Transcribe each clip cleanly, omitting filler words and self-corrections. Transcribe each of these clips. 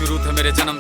शुरू थे मेरे जन्म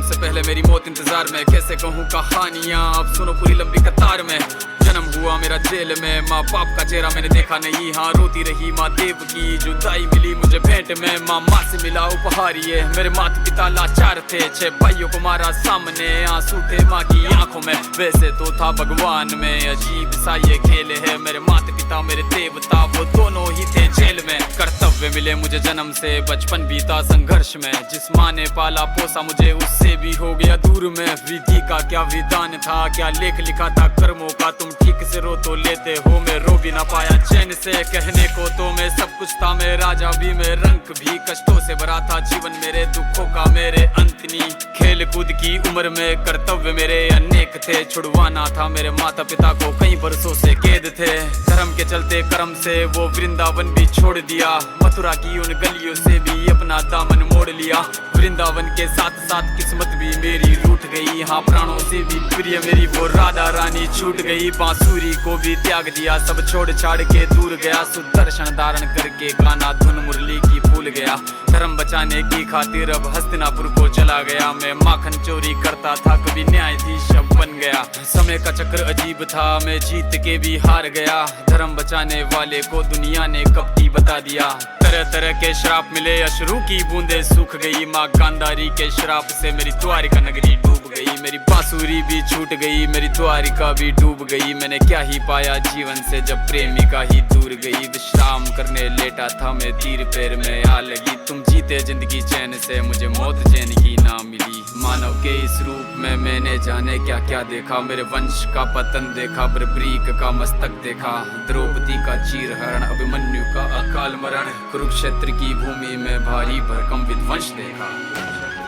से पहले मेरी मौत इंतजार में। कैसे कहूँ कहानियाँ, अब सुनो पूरी लंबी कतार में। जन्म हुआ मेरा जेल में, माँ बाप का चेहरा मैंने देखा नहीं। हाँ रोती रही माँ देव की, जुदाई मिली मुझे भेंट में। माँ से मिला उपहार ये, मेरे माता पिता लाचार थे। 6 भाइयों को मारा सामने, आंसू थे माँ की आंखों में। वैसे तो था भगवान में, अजीब सा ये खेल है। मेरे माता पिता मेरे देवता, वो दोनों ही थे जेल में। कर्तव्य मिले मुझे जन्म से, बचपन बीता संघर्ष में। जिस माँ ने पाला पोसा मुझे, उससे भी हो गया दूर में। विधि का क्या विधान था, क्या लेख लिखा था कर्मों का। तुम ठीक से रो तो लेते हो, मैं रो भी ना पाया चैन से। कहने को तो मैं सब कुछ था, मैं राजा भी, मैं रंग भी। कष्टों से भरा था जीवन मेरे, दुखों का मेरे अंत नहीं। खेल कूद की उम्र में कर्तव्य मेरे अनेक थे। छुड़वाना था मेरे माता पिता को, कई बरसों से कैद थे। धर्म के चलते कर्म से वो वृंदावन भी छोड़ दिया। मथुरा की उन गलियों से भी अपना दामन मोड़ लिया। वृंदावन के साथ साथ किस्मत भी मेरी रूठ गई। हाँ प्राणों से भी प्रिय मेरी वो राधा रानी छूट गई। बांसुरी को भी त्याग दिया, सब छोड़ छाड़ के दूर गया। सुदर्शन धारण करके गाना धुन मुरली की भूल गया। धर्म बचाने की खातिर अब हस्तिनापुर को चला गया। मैं माखन चोरी करता था, कभी न्यायाधीश अब बन गया। समय का चक्र अजीब था, मैं जीत के भी हार गया। धर्म बचाने वाले को दुनिया ने कपटी बता दिया। तरह तरह के श्राप मिले, अश्रु की बूंदे सूख गई। माँ गांधारी के श्राप से मेरी द्वारिका नगरी डूब गई। मेरी बांसुरी भी छूट गई, मेरी द्वारिका भी डूब गई। मैंने क्या ही पाया जीवन से, जब प्रेमिका ही दूर गई। विश्राम करने लेटा था मैं, तीर पैर में आ लगी। तुम जीते जिंदगी चैन से, मुझे मौत चैन की ना मिली। मानव के इस रूप में मैंने जाने क्या क्या देखा। मेरे वंश का पतन देखा, बर्बरीक का मस्तक देखा। द्रौपदी का चीर हरण, अभिमन्यु का अकाल मरण। कुरुक्षेत्र की भूमि में भारी भरकम विध्वंस देखा।